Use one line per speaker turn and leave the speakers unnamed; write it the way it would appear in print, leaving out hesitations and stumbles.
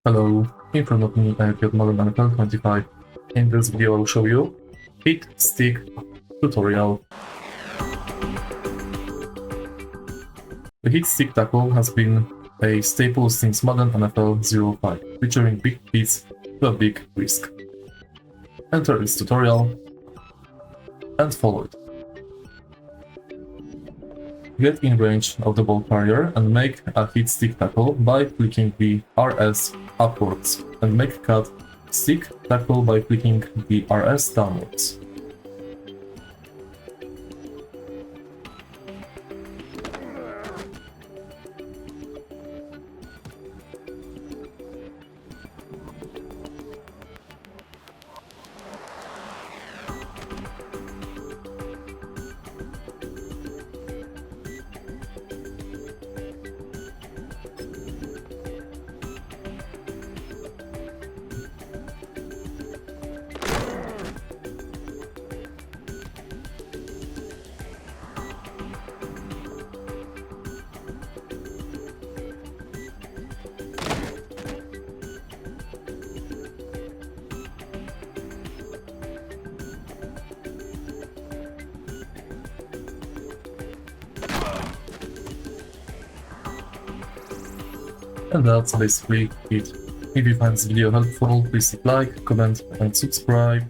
Hello, in front of me I have got Madden NFL 25. In this video I will show you hit stick tutorial. The hit stick tackle has been a staple since Madden NFL 05, featuring big hits to a big risk. Enter this tutorial and follow it. Get in range of the ball carrier and make a hit stick tackle by clicking the RS upwards, and make cut stick tackle by clicking the RS downwards. And that's basically it. If you find this video helpful, please hit like, comment and subscribe.